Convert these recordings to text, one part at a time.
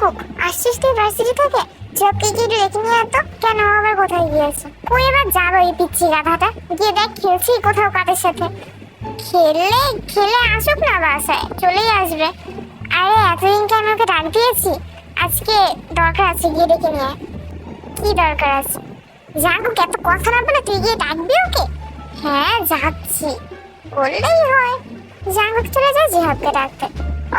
Jungkook, আসছিস তুই varsity থেকে? জবকে গিয়ে রেখে নিয়ে এত কেন, আবার কোথায় গিয়েছে? কই এবার যাবো এই পিচ্ছি গাধাটা? গিয়ে দেখ খেলছি কোথাও কাদের সাথে। খেলে খেলে আসুক না, বাসায় চলেই আসবে। আরে এতদিন কি আমি ওকে ডাক দিয়েছি? আজকে দরকার আছে, গিয়ে ডেকে নিয়ে। কি দরকার আছে? জাঙ্কুক এত কথা না বলে তুই গিয়ে ডাকবি ওকে? হ্যাঁ যাচ্ছি, বললেই হয়। জাঙ্কুক চলে যায় জিহাদকে ডাকতে।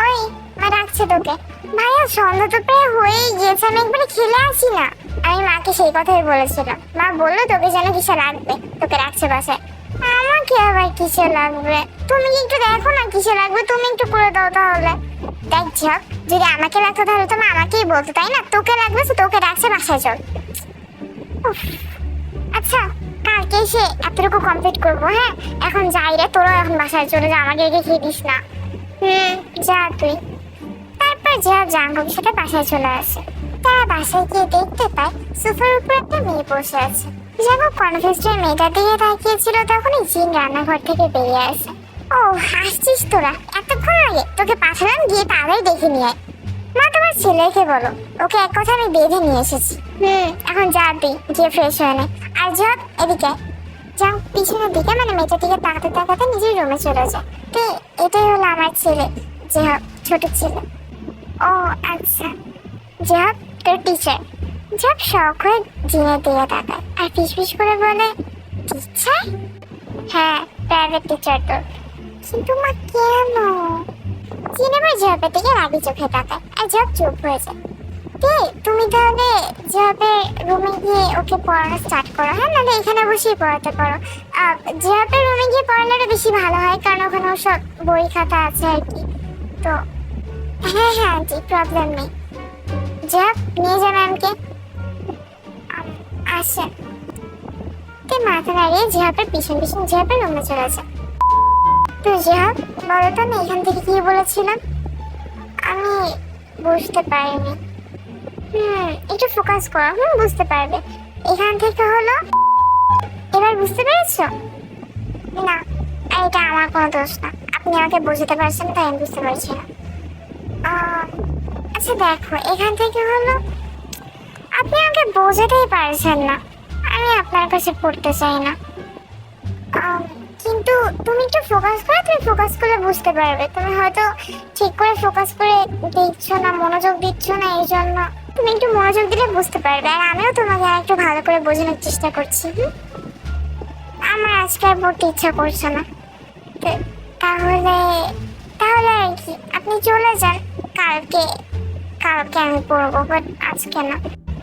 ওই মা ডাকছে তোকে। ভাইয়া সন্ধ্যা তো প্রায় হয়েই গিয়েছে, আমি একবারে খেলে আসি না। আমি মাকে সেই কথাই বলেছিলাম, মা বললো তোকে যেন কিসে লাগবে, তোকে রাখছে বাসায়। আমাকে আবার কিসে লাগবে? তুমি একটু দেখো না কিসে লাগবে, তুমি একটু করে দাও তাহলে। দেখ ঝক, যদি আমাকে লাগতো তাহলে তো মা আমাকেই বলতো, তাই না? তোকে লাগবে তো তোকে ডাকছে, বাসায় চল। আচ্ছা কালকে এসে এতটুকু কমপ্লিট করবো। হ্যাঁ এখন যাই রে, তোরা এখন বাসায় চলে যা, আমাকে রেখে খেয়ে দিস না। যা তুই। তারপর যা জাঙ্কুকের সাথে বাসায় চলে আসে। তারা বাসায় গিয়ে দেখতে পায় সোফার উপর একটা মেয়ে বসে আছে। জাঙ্কুক কনফিউজড মেয়েটার দিকে তাকিয়েছিল, তখনই জিন রান্নাঘর থেকে বেরিয়ে আসে। ও হাসছিস তোরা? এতক্ষণ আগে তোকে পাঠালাম গিয়ে তাড়াতাড়ি দেখে নিয়ে আয়। মা তোমার ছেলেকে বলো, ওকে এক কথা আমি বেঁধে নিয়ে এসেছি। এখন যা তুই গিয়ে ফ্রেশ হয়ে নে। আর যা এদিকে যা, পিছনের দিকে মানে মেয়েটার দিকে তাকাতে তাকাতে নিজের রুমে চলে যায়। তো এটাই হলো আমার ছেলে, যে ছোট ছেলে। ও আচ্ছা, যা তোর টিচার। যা শখ হয়ে জিনের দিকে তাকায় আর ফিস করে বলে, টিচার? হ্যাঁ প্রাইভেট টিচার তোর। কিন্তু মা কেন? জিন এবার জবের দিকে রাগি চোখে তাকায় আর জব চুপ হয়ে যায়। তুমি তাহলে জবের রুমে গিয়ে ওকে পড়ানো স্টার্ট করো। হ্যাঁ নাহলে এখানে বসেই পড়াতে পারো। জবের রুমে গিয়ে পড়ালে বেশি ভালো হয়, কারণ ওখানে সব বই খাতা আছে আর কি। তো হ্যাঁ হ্যাঁ আন্টি, প্রবলেম নেই। জব নিয়ে যান ম্যামকে। আসেন। মাথা নাড়িয়ে জিহাবের পিছন পিছন জিহাবের রুমে চলে যায়। তো জিহাব বলো তো, আমি এখান থেকে কি বলেছিলাম? আমি বুঝতে পারিনি। একটু ফোকাস করো, বুঝতে পারবে। এখান থেকে হলো, এবার বুঝতে পেরেছো? না এটা আমার কোনো দোষ না, আপনি আমাকে বুঝতে পারছেন তাই আমি বুঝতে পারছি না। আচ্ছা দেখো, এখান থেকে হলো, আপনি আমাকে বোঝাতেই পারছেন না, আমি আপনার কাছে পড়তে চাই না। কিন্তু তুমি একটু ফোকাস করো, তুমি ফোকাস করে বুঝতে পারবে। তুমি হয়তো ঠিক করে ফোকাস করে দিচ্ছ না, মনোযোগ দিচ্ছ না, এই জন্য। তুমি একটু মনোযোগ দিলে বুঝতে পারবে। আর আমিও তোমাকে একটু ভালো করে বোঝানোর চেষ্টা করছি। আমার আজকে আর পড়তে ইচ্ছা করছে না। তাহলে তাহলে আর কি, আপনি চলে যান। কালকে কালকে আমি পড়বো, বাট আজকে না।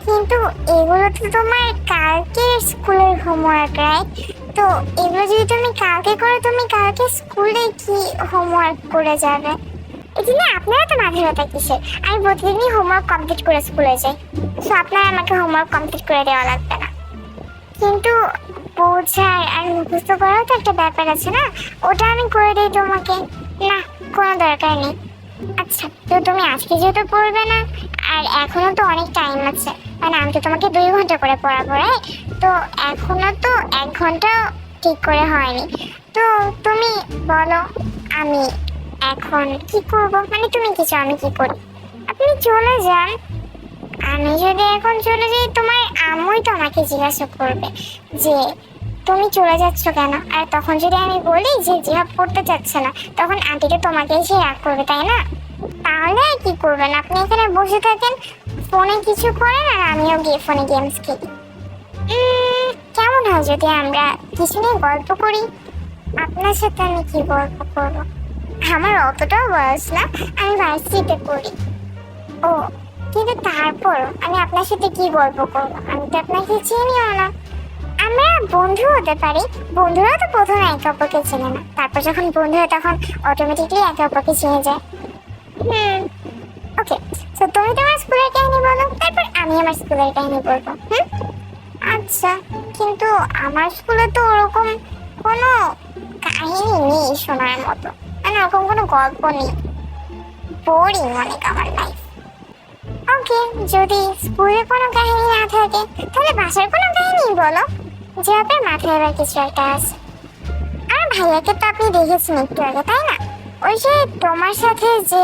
কিন্তু এগুলো তো তোমার কালকে স্কুলের হোমওয়ার্ক, রাইট? তো এগুলো যদি তুমি কালকে করো, তুমি কালকে স্কুলে কি হোমওয়ার্ক করে যাবে? এই জন্য আপনারা তো মাঝে ব্যথা কিসের? আমি প্রতিদিনই হোমওয়ার্ক কমপ্লিট করে স্কুলে যাই, তো আপনারা আমাকে হোমওয়ার্ক কমপ্লিট করে দেওয়া লাগবে না। কিন্তু বোঝার আর মুখস্থ করাও তো একটা ব্যাপার আছে না, ওটা আমি করে দিই তোমাকে। না কোনো দরকার নেই। আচ্ছা তো তুমি আজকে যেহেতু পড়বে না, আর এখনো তো অনেক টাইম আছে, মানে আমি তো তোমাকে 2 ঘন্টা করে পড়াবো, রাইট? তো এখনো তো 1 ঘন্টা ঠিক করে হয়নি। তো তুমি বলো আমি এখন কি করব, মানে তুমি কি চাও আমি কি করি? আপনি চলে যান। আমি যদি এখন চলে যাই, তোমার আম্মুই তো আমাকে জিজ্ঞাসা করবে যে তুমি চলে যাচ্ছ কেন। আর তখন যদি আমি বলি যে জিহাব পড়তে চাচ্ছে না, তখন আন্টিটা তোমাকে এসে রাগ করবে, তাই না? তাহলে আর কি করবেন, আপনি এখানে বসে থাকেন, ফোনে কিছু করেন, আর আমিও গিয়ে ফোনে গেমস খেলি। কেমন হয় যদি আমরা কিছু নিয়ে গল্প করি? আপনার সাথে আমি কি গল্প করব? আমার অতটাও বয়স না, আমি ভার্সিটিতে পড়ি। ও কিন্তু তারপর আমি আপনার সাথে কি গল্প করবো? আমি তো আপনাকে চিনিও না। আমরা বন্ধু হতে পারি, বন্ধুরাও তো প্রথমে একে অপরকে চেনে না, তারপর যখন বন্ধু হয় তখন অটোমেটিকলি একে অপরকে চিনে যায়। ওকে, তো তুমি তোমার স্কুলের কাহিনী বলো, তারপর আমি আমার স্কুলের কাহিনী বলবো। আচ্ছা, কিন্তু আমার স্কুলে তো ওরকম কোনো কাহিনী নেই শোনার মতো, মানে ওরকম কোনো গল্প নেই, বোরিং অনেক আমার লাইফ। ওকে, যদি স্কুলে কোনো কাহিনী না থাকে তাহলে বাসার কোনো কাহিনী বলো, যে আপনার মাথায় এবার কিছু একটা আছে। আর ভাইয়াকে তো আপনি দেখেছেন একটু আগে, তাই না? ওই যে তোমার সাথে যে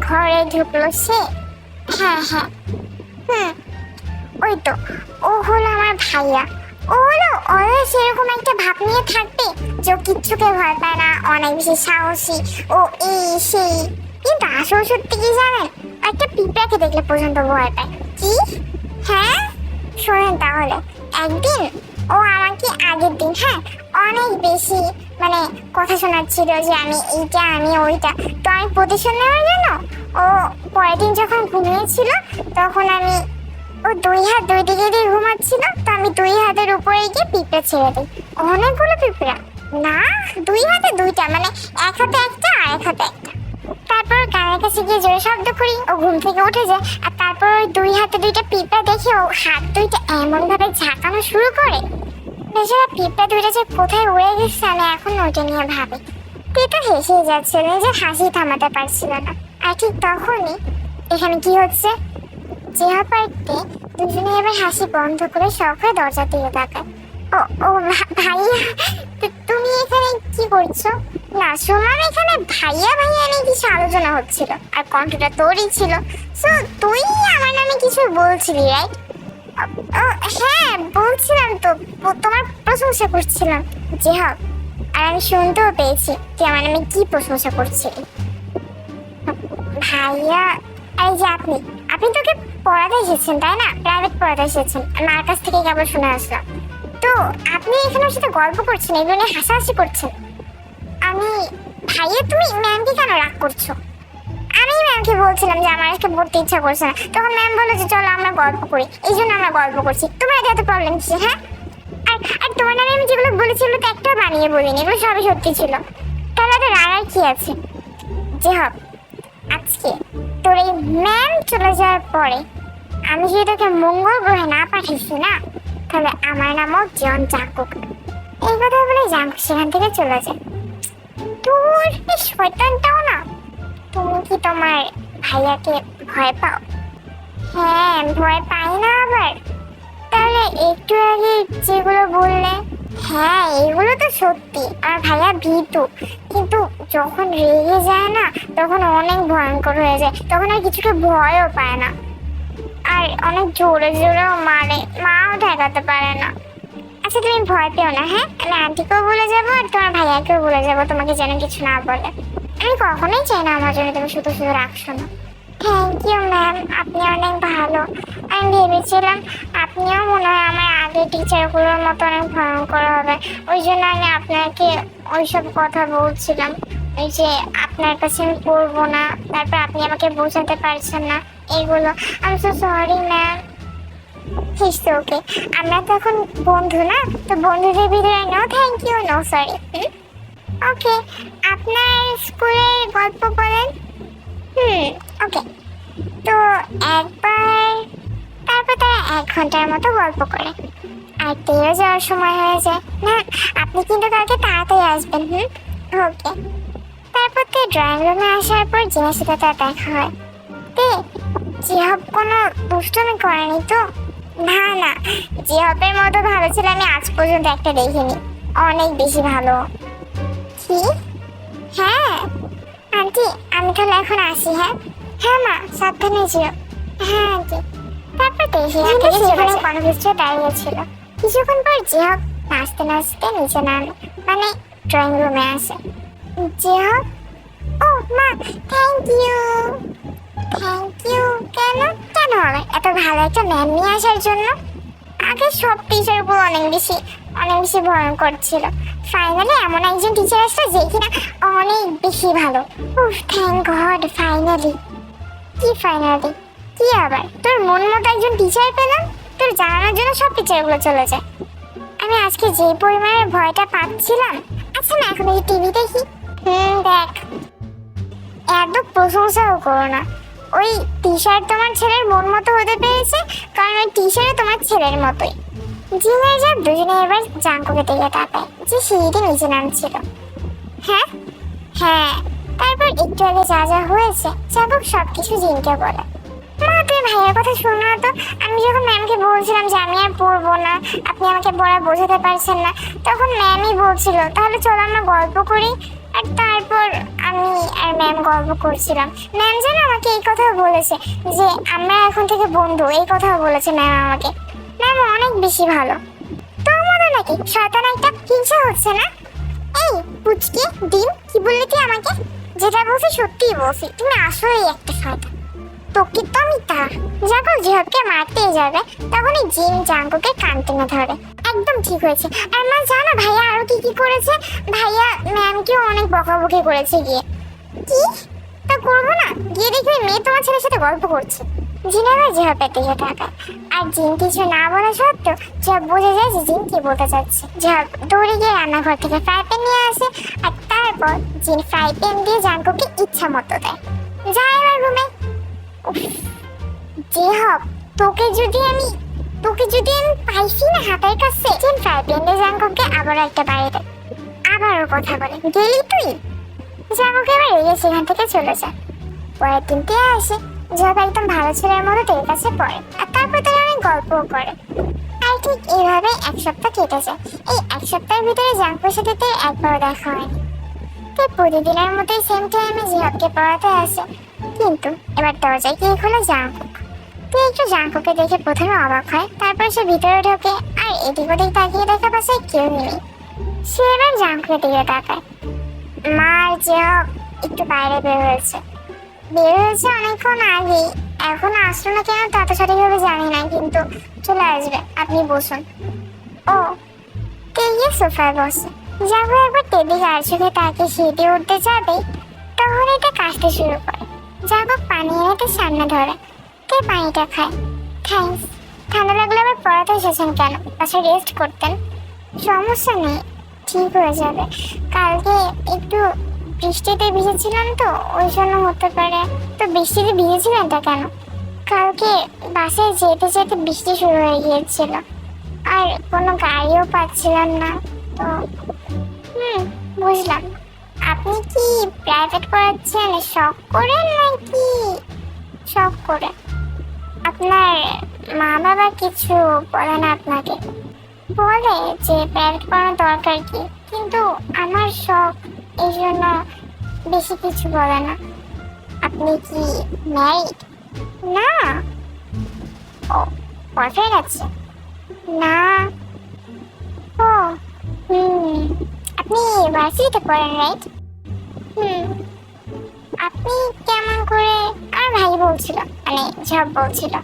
ঘরে ঢুকলো সে, হ্যাঁ হ্যাঁ, হুম, ওই তো, ও হলো আমার ভাইয়া। ও হলো অলওয়েজ এরকম একটা ভাব নিয়ে থাকবে যে ও কিচ্ছুকে ভয় পায় না, অনেক বেশি সাহসী, ও এই সেই। কিন্তু আসল সত্যি কি জানেন, একটা পিঁপড়াকে দেখলে পর্যন্ত ভয় পায়। কি? হ্যাঁ, শোনেন তাহলে। একদিন ও আমাকে আগের দিন, হ্যাঁ, অনেক বেশি মানে কথা শোনাচ্ছিল যে আমি এইটা আমি ওইটা। তো আমি প্রতিশোধ নেওয়ার জন্য ও পরের দিন যখন ঘুমিয়েছিল তখন আমি, ও দুই হাত দুই দিকে দিয়ে ঘুমাচ্ছিল, তো আমি দুই হাতের উপরে গিয়ে পিঁপড়ে ছেড়ে দিই। অনেকগুলো পিঁপড়া না, দুই হাতে দুইটা, মানে এক হাতে একটা আর এক হাতে একটা। তারপর কানের কাছে গিয়ে জোরে শব্দ করি, ও ঘুম থেকে উঠে যায়। আর তারপর ওই দুই হাতে দুইটা পিঁপড়া দেখে ও হাত দুইটা এমন ভাবে ঝাঁকানো শুরু করে, বেচারা পিঁপড়া দুইটা যে কোথায় উড়ে গেছে আমি এখন ওইটা নিয়ে ভাবি। পিঁপড়া হেসেই যাচ্ছিল, নিজের হাসি থামাতে পারছিল না। আর ঠিক তখনই এখানে কি হচ্ছে, চেহারা পাইতে দুজনে এবার হাসি বন্ধ করে শখ হয়ে দরজা দিয়ে তাকায়। ও ও ভাইয়া, তুমি এখানে কি করছো? না শুনলাম এখানে ভাইয়া ভাইয়া নিয়ে কিছু আলোচনা হচ্ছিল, আর কণ্ঠটা তোরই ছিল। সো তুই আমার নামে কিছু বলছিলি, রাইট? হ্যাঁ বলছিলাম তো, তোমার প্রশংসা করছিলাম। জি হ্যাঁ, আর আমি শুনতেও পেয়েছি তুই আমার নামে কি প্রশংসা করছিলি। ভাইয়া, এই যে আপনি আপনি তোকে পড়াতে এসেছেন তাই না? প্রাইভেট পড়াতে এসেছেন, মার কাছ থেকে কেবল শুনে আসলাম। তো আপনি এখানে সাথে গল্প করছেন, এগুলো নিয়ে হাসাহাসি করছেন। আমি, ভাইয়া তুমি ম্যামকে কেন রাগ করছো? আমি ম্যামকে বলছিলাম যে আমার আজকে পড়তে ইচ্ছা করছে না, তখন ম্যাম বললো যে চলো আমরা গল্প করি, এই জন্য আমরা গল্প করছি। তোমার এত প্রবলেম কি? হ্যাঁ, আর আর তোমার নামে আমি যেগুলো বলেছি ওগুলো তো একটাও বানিয়ে বলিনি, এগুলো সবই সত্যি ছিল। তাহলে তো রাগার কি আছে? যে হোক, আজকে তোর এই ম্যাম চলে যাওয়ার পরে আমি যদি তোকে মঙ্গল গ্রহে না পাঠাইছি না, তাহলে আমার নামও জন জাঙ্কুক। এই কথা বলে জাঙ্কুক সেখান থেকে চলে যায়। তোর এই শয়তানটাও না, তুমি কি তোমার ভাইয়াকে ভয় পাও? হ্যাঁ, ভয় পাই না আবার? তাহলে একটু আগে যেগুলো বললে, হ্যাঁ এগুলো তো সত্যি। আর ভাইয়া ভীতু, কিন্তু যখন রেগে যায় না তখন অনেক ভয়ঙ্কর হয়ে যায়, তখন আর কিছুকে ভয়ও পায় না, আর অনেক জোরে জোরেও মারে, মাও ঠেকাতে পারে না। আচ্ছা তুমি ভয় পেও না, হ্যাঁ, আমি আন্টিকেও বলে যাবো আর তোমার ভাইয়াকেও বলে যাবো তোমাকে যেন কিছু না বলে। আমি কখনোই চাই না আমার জন্য তুমি শুধু শুধু রাখছো না। থ্যাংক ইউ ম্যাম, আপনি অনেক ভালো। আমি ভেবেছিলাম আপনিও মনে হয় আমার আগের টিচারগুলোর মতো অনেক ভয়ঙ্কর হবে, ওই জন্য আমি আপনাকে ওইসব কথা বলছিলাম, এই যে আপনার কাছে আমি পড়বো না, তারপর আপনি আমাকে বোঝাতে পারছেন না এগুলো। আমি সো সরি ম্যাম। হিসতে ওকে, আমরা তো এখন বন্ধু না, তো বন্ধুদের ভিতরে no thank you no sorry. Okay, আপনার স্কুলের গল্প বলেন। ওকে, তো একবার, তারপর তারা 1 ঘন্টার মতো গল্প করে, আর তেরো যাওয়ার সময় হয়ে যায়। না আপনি কিন্তু কালকে তাড়াতাড়ি আসবেন। ওকে। তারপর তে ড্রয়িং রুমে আসার পর জিনের সাথে তার দেখা হয়। তে জিহাব কোনো দুষ্টুমি করেনি তো? না না, জিহাবের মতো ভালো ছেলে আমি আজ পর্যন্ত একটা দেখিনি, অনেক বেশি ভালো। কি? হ্যাঁ আন্টি, আমি তাহলে এখন আসি। হ্যাঁ হ্যাঁ মা, সাবধানে যেও। হ্যাঁ আন্টি। তারপর সেখানে কনফিউজে দাঁড়িয়েছিল। কিছুক্ষণ পর জিহাব নাচতে নাচতে নিচে নামে, মানে ড্রয়িং রুমে আসে। জিহাব, ও মা থ্যাংক ইউ। থ্যাংক ইউ কেন? কেন হবে? এত ভালো একটা ম্যাম নিয়ে আসার জন্য। আগে সব টিচারগুলো অনেক বেশি ভয়ঙ্কর ছিল, ফাইনালি এমন একজন টিচার আসলো যে কিনা অনেক বেশি ভালো। উফ থ্যাংক গড, ফাইনালি। কি ফাইনালি? কি আবার? তোর মন মতো একজন টিচার পেলাম, তোর জানানোর জন্য সব টিচারগুলো চলে যায়। আমি আজকে যে পরিমাণের ভয়টা পাচ্ছিলাম। আচ্ছা না, এখন এই টিভি দেখি। দেখ, এত প্রশংসাও করো না। ওই টিচার তোমার ছেলের মন মতো হতে পেরেছে, কারণ ওই টিচারও তোমার ছেলের মতোই। জিনের যা দুজনে এবার জাঙ্কুকে দিকে তাকায়, যে সিঁড়িতে নিচে নামছিল। হ্যাঁ হ্যাঁ, তারপর একটু আগে যা যা হয়েছে জাঙ্কুক সবকিছু জিনকে বলে। মা তুই ভাইয়ের কথা শোনো না তো, আমি যখন ম্যামকে বলছিলাম যে আমি আর পড়বো না, আপনি আমাকে পড়া বোঝাতে পারছেন না, তখন ম্যামই বলছিল তাহলে চলো আমরা গল্প করি। আর তারপর আমি আর ম্যাম গল্প করছিলাম। ম্যাম যেন আমাকে এই কথাও বলেছে যে আমরা এখন থেকে বন্ধু, এই কথাও বলেছে ম্যাম আমাকে। ম্যাম অনেক বেশি ভালো। তোর মতো নাকি শয়তান একটা, হিংসা হচ্ছে না? এই পুচকে ডিম, কি বললি তুই আমাকে? যেটা বলছি সত্যিই বলছি, তুমি আসলেই একটা শয়তান। তোকে তো আমি যখন জিহাদকে মারতেই যাবে তখনই জিন জাঙ্কুকে কান টেনে ধরে। একদম ঠিক হয়েছে। আর মা জানো ভাইয়া আরো কি কি করেছে? ভাইয়া ম্যামকেও অনেক বকাবকি করেছে গিয়ে। কি তা করবো না? গিয়ে দেখবে মেয়ে তোমার ছেলের সাথে গল্প করছে। জিন আবার জিহাদের দিকে তাকায়, আর জিন কিছু না বলা সত্ত্বেও জিহাদ বুঝে যায় যে জিন কি বলতে চাচ্ছে। জিহাদ দৌড়ে গিয়ে রান্নাঘর থেকে ফ্রাই প্যান নিয়ে আসে, আর তারপর জিন ফ্রাই প্যান দিয়ে জাঙ্কুকে ইচ্ছা মতো দেয়। যা এবার রুমে। জিহাদ তোকে যদি আমি পাইছি না হাতের কাছে, জিন ফ্রাই প্যান দিয়ে জাঙ্কুকে আবার একটা বাড়ি দেয়। আবারও কথা বলে, গেলি তুই? জাঙ্কুকে এবার রেগে সেখান থেকে চলে যায়। পরের দিনতে আসে, জিহাদ একদম ভালো ছেলের মতো তের কাছে পড়ে, আর তারপর তারা অনেক গল্পও করে। আর ঠিক এইভাবে এক সপ্তাহ কেটে যায়। এই এক সপ্তাহের ভিতরে জাঙ্কুর সাথে তের একবারও দেখা হয়নি। তো প্রতিদিনের মতোই সেম টাইমে জিহাদকে পড়াতে আসে, কিন্তু এবার দরজায় গিয়ে খোলে জাঙ্কুক। তুই একটু জাঙ্কুকে দেখে প্রথমে অবাক হয়, তারপর সে ভিতরে ঢোকে আর এদিক ওদিক তাকিয়ে দেখা পাশে কেউ নেই। সে এবার জাঙ্কুকের দিকে তাকায়। মার জিহাদ একটু বাইরে বের হয়েছে অনেকক্ষণ আগেই, এখন আসলো না কেন তা তো সঠিকভাবে জানি না, কিন্তু চলে আসবে, আপনি বসুন। ও তে গিয়ে সোফায় বসে। জাঙ্কুক একবার টেবিলে আর চোখে তাকে সিঁড়ি উঠতে যাবে, তখন এটা কাশতে শুরু করে। জাঙ্কুক পানি এনে তার সামনে ধরে, তে পানিটা খায়। থ্যাঙ্কস। ঠান্ডা লাগলে আবার পড়াতে এসেছেন কেন? পাশে রেস্ট করতেন। সমস্যা নেই, ঠিক হয়ে যাবে। কালকে একটু বৃষ্টিতে ভিজেছিলাম তো, ওই জন্য হতে পারে। তো বৃষ্টিতে ভিজেছিলেন তা কেন? কালকে বাসে যেতে যেতে বৃষ্টি শুরু হয়ে গিয়েছিল, আর কোনো গাড়িও পাচ্ছিলাম না, তো বুঝলাম। আপনি কি প্রাইভেট পড়াচ্ছেন শখ করে নাকি? শখ করে। আপনার মা বাবা কিছু বলে না আপনাকে? বলে যে প্রাইভেট পড়ানোর দরকার কি, কিন্তু আমার শখ, এই জন্য বেশি কিছু বলে না। আপনি কি ম্যারিড? না। ও বয়ফ্রেন্ড আছে? না। ও আপনি ভার্সিটিতে পড়েন, রাইট? আপনি কেমন করে? আমার ভাই বলছিল, মানে ঝাপ বলছিল,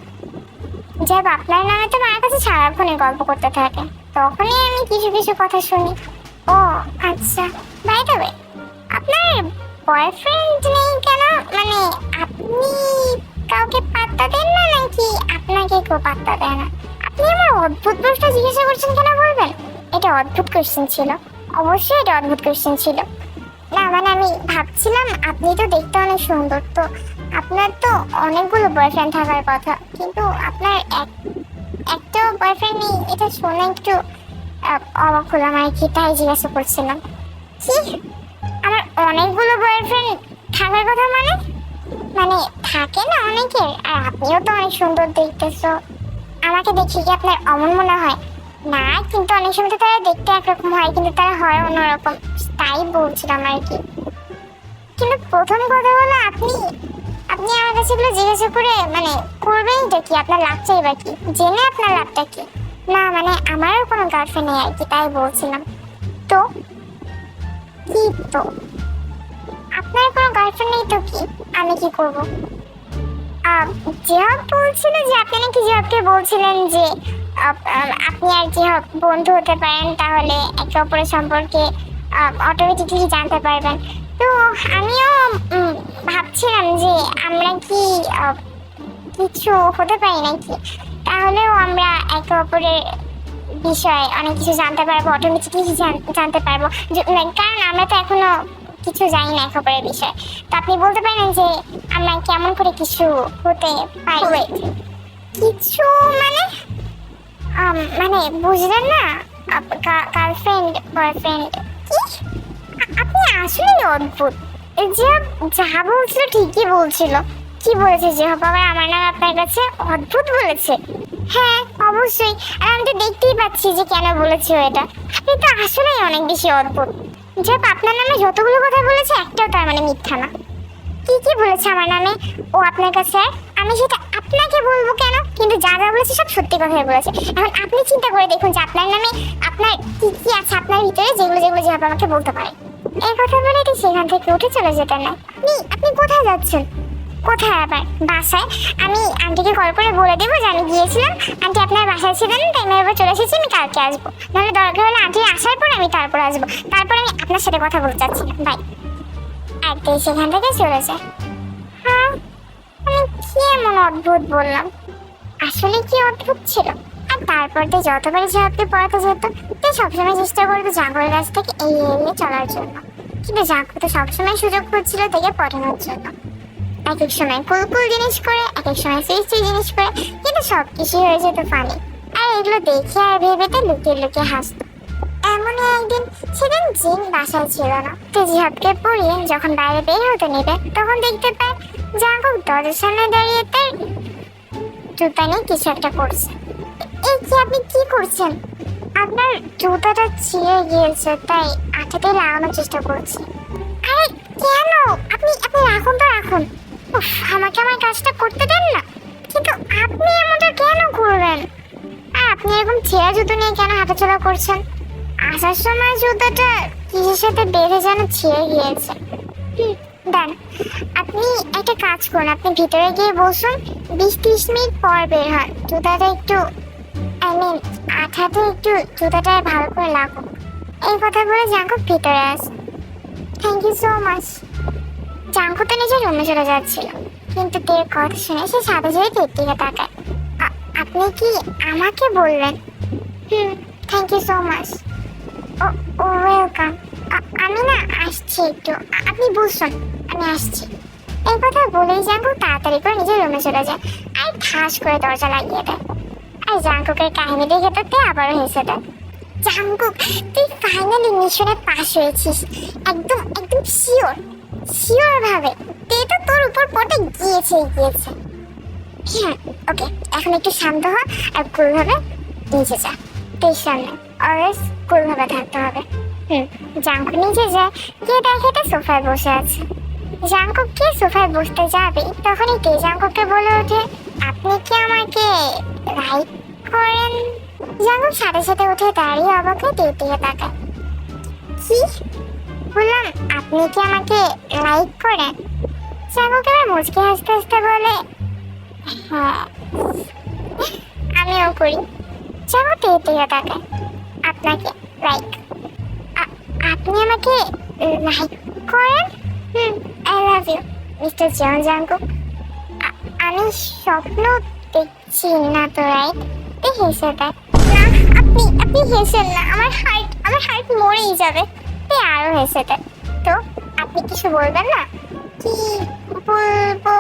ঝাপ আপনার নামে তো মার কাছে সারাক্ষণই গল্প করতে থাকে, তখনই আমি কিছু কিছু কথা শুনি। ও আচ্ছা। বাই দ্য ওয়ে, আপনার বয়ফ্রেন্ড নেই কেন? মানে আপনি কাউকে পাত্তা দেন না নাকি আপনাকে কেউ পাত্তা দেয় না? আপনি আমার অদ্ভুত প্রশ্ন জিজ্ঞাসা করছেন কেন বলবেন? এটা অদ্ভুত কোয়েশ্চেন ছিল, অবশ্যই এটা অদ্ভুত কোয়েশ্চেন ছিল। না মানে আমি ভাবছিলাম আপনি তো দেখতে অনেক সুন্দর, তো আপনার তো অনেকগুলো বয়ফ্রেন্ড থাকার কথা, কিন্তু আপনার একটা বয়ফ্রেন্ড নেই, এটা শুনে একটু অবাক হলাম আর কি, তাই জিজ্ঞাসা করছিলাম। কি আমার অনেকগুলো বয়ফ্রেন্ড থাকার কথা? মানে মানে থাকে না অনেকের, আর আপনিও তো অনেক সুন্দর দেখতেছো, আমাকে দেখে কি আপনার অমন মনে হয়? না, কিন্তু অনেক সময় তো তারা দেখতে একরকম হয়, কিন্তু তারা হয় অন্যরকম, তাই বলছিলাম আর কি। কিন্তু প্রথম কথা হলো আপনি আমার কাছে এগুলো জিজ্ঞাসা করে মানে করবেনটা কি? আপনার লাভ চাইবা কি? জেনে আপনার লাভটা কি? না মানে আমারও কোনো গার্লফ্রেন্ড নেই আর কি, তাই বলছিলাম। তো কি? তো আপনার কোনো গার্লফ্রেন্ড নেই তো কি, আমি কি করব? জিহাব বলছিল যে আপনি নাকি জিহাবকে বলছিলেন যে আপনি আর জিহাব বন্ধু হতে পারেন, তাহলে একে অপরের সম্পর্কে অটোমেটিকলি জানতে পারবেন। তো আমিও ভাবছিলাম যে আমরা কি কিছু হতে পারি নাকি, তাহলেও আমরা একে অপরের বিষয়ে অনেক কিছু জানতে পারবো, অটোমেটিকলি জানতে পারবো, কারণ আমরা তো এখনো কিছু জানি না এক অপরের বিষয়ে। তো আপনি বলতে পারেন যে আমরা কেমন করে কিছু হতে পারি? কিছু মানে মানে বুঝলেন না? গার্লফ্রেন্ড বয়ফ্রেন্ড কি? আপনি আসলে অদ্ভুত। যা বলছিল ঠিকই বলছিল। কি বলেছে যে বাবা আমার নাম আপনার কাছে অদ্ভুত বলেছে? হ্যাঁ অবশ্যই, আর আমি তো দেখতেই পাচ্ছি যে কেন বলেছে এটা। আপনি তো আসলেই অনেক বেশি অদ্ভুত। জব আপনার নামে যতগুলো কথা বলেছে একটাও তার মানে মিথ্যা না। কি কি বলেছে আমার নামে ও আপনার কাছে? আমি সেটা আপনাকে বলবো কেন? কিন্তু যা যা বলেছে সব সত্যি কথাই বলেছে। এখন আপনি চিন্তা করে দেখুন যে আপনার নামে আপনার কি কি আছে আপনার ভিতরে, যেগুলো যেগুলো যেভাবে আমাকে বলতে পারে। এই কথা বলে তুই সেখান থেকে উঠে চলে যেতে না। আপনি কোথায় যাচ্ছেন? কোথায় আবার? বাসায়। আমি আন্টিকে কল করে বলে দেবো যে আমি গিয়েছিলাম, আন্টি আপনার বাসায় ছিলেন, তাই আমি এবার চলে এসেছি, আমি কালকে আসবো। নাহলে দরকার হলে আন্টি আসার পর আমি তারপর আসবো। তারপর আমি আপনার সাথে কথা বলতে চাচ্ছি না, বাই। আর তুই সেখান থেকে চলে যায়। হ্যাঁ, আমি কি এমন অদ্ভুত বললাম? আসলে কি অদ্ভুত ছিল? আর তারপর দিয়ে যতবারই জাহাজকে পড়াতে যেত, তুই সবসময় চেষ্টা করতো জাগরের কাছ থেকে এই এড়িয়ে চলার জন্য। কিন্তু জাগর তো সবসময় সুযোগ খুঁজছিল থেকে পড়ানোর জন্য। এক এক সময় কুল জিনিস করে, এক এক সময় সুইচি জিনিস করে, কিন্তু সবকিছুই হয়ে যেত ফানি। আর এগুলো দেখে আর ভেবেতে লুকিয়ে লুকিয়ে হাসতো। এমনই একদিন, সেদিন জিন বাসায় ছিল না। তেজিহাবকে পড়িয়ে যখন বাইরে বের হতে নেবে, তখন দেখতে পায় জাঙ্কুক দরজার সামনে দাঁড়িয়ে তার জুতা নিয়ে কিছু একটা করছে। এই কি, আপনি কি করছেন? আপনার জুতাটা ছিঁড়ে গিয়েছে, তাই আঠাতে লাগানোর চেষ্টা করছি। আরে কেন? আপনি আপনি রাখুন তো, রাখুন। উফ, আমাকে আমার কাজটা করতে দেন না। কিন্তু আপনি এমনটা কেন করবেন? আর আপনি এরকম ছেঁড়া জুতো নিয়ে কেন হাঁটাচলা করছেন? আসার সময় জুতোটা কিসের সাথে বেঁধে যেন ছিঁড়ে গিয়েছে। দেন, আপনি একটা কাজ করুন, আপনি ভিতরে গিয়ে বসুন, 20-30 মিনিট পর বের হন। জুতাটা একটু আঠাতে একটু জুতাটা ভালো করে লাগুন। এই কথা বলে জাঙ্কুক ভিতরে আসে। Thank you so much. Jungkook তো নিজের রুমে চলে যাচ্ছিল, কিন্তু তের কথা শুনে সে সাথে সাথে তের দিকে তাকায়। আপনি কি আমাকে বললেন? Thank you so much. Oh welcome. আমি না আসছি একটু, আপনি বসুন, আমি আসছি। এই কথা বলেই জাঙ্কুক তাড়াতাড়ি করে নিজের রুমে চলে যায় আর ঠাস করে দরজা লাগিয়ে দেয়। আর জাঙ্কুকের কাহিনী দেখে তো তে আবারও হেসে দেয়। জাঙ্কুক, তুই ফাইনালি মিশনে পাস হয়েছিস। একদম একদম শিওর ভাবে। তে তো তোর উপর পটে গিয়েছে। হ্যাঁ, ওকে, এখন একটু শান্ত হ আর কুল ভাবে নিচে যা। তের সামনে অলওয়েজ কুল ভাবে থাকতে হবে। জাঙ্কুক নিচে যায়, গিয়ে দেখে তে সোফায় বসে আছে। জাঙ্কুক কে সোফায় বসতে যাবে, তখনই তে জাঙ্কুককে বলে ওঠে, আপনি কি আমাকে লাইক করেন? জাঙ্কুক সাথে সাথে উঠে দাঁড়িয়ে অবাক হয়ে তের দিকে তাকায়। কি বললাম, আপনি কি আমাকে লাইক করেন? জাঙ্কুক এবার মুচকি হাসতে হাসতে বলে, হ্যাঁ আমিও করি। জাঙ্কুক তের দিকে তাকায়। আপনাকে লাইক? আপনি আমাকে লাইক করেন? I love you mister John Jungkook. আমি স্বপ্ন দেখছি না তো, রাইট? হেসে দেয়। না, আপনি হেসেন না, আমার হার্ট মরেই যাবে। আরো হেসে দেয়। তো আপনি কিছু বলবেন না? কি বলবো?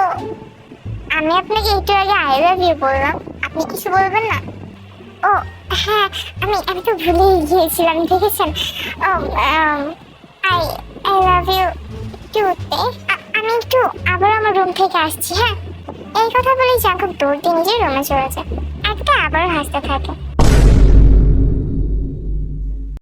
আমি আপনাকে একটু আগে আই লাভ ইউ বললাম, আপনি কিছু বলবেন না? ও হ্যাঁ, আমি তো ভুলেই গিয়েছিলাম, দেখেছেন? I love you too. আমি একটু আবার আমার রুম থেকে আসছি। হ্যাঁ, এই কথা বলেই জাঙ্কুক দৌড় দিয়ে নিজের রুমে চলে যায়। একটা আবারও হাসতে থাকে।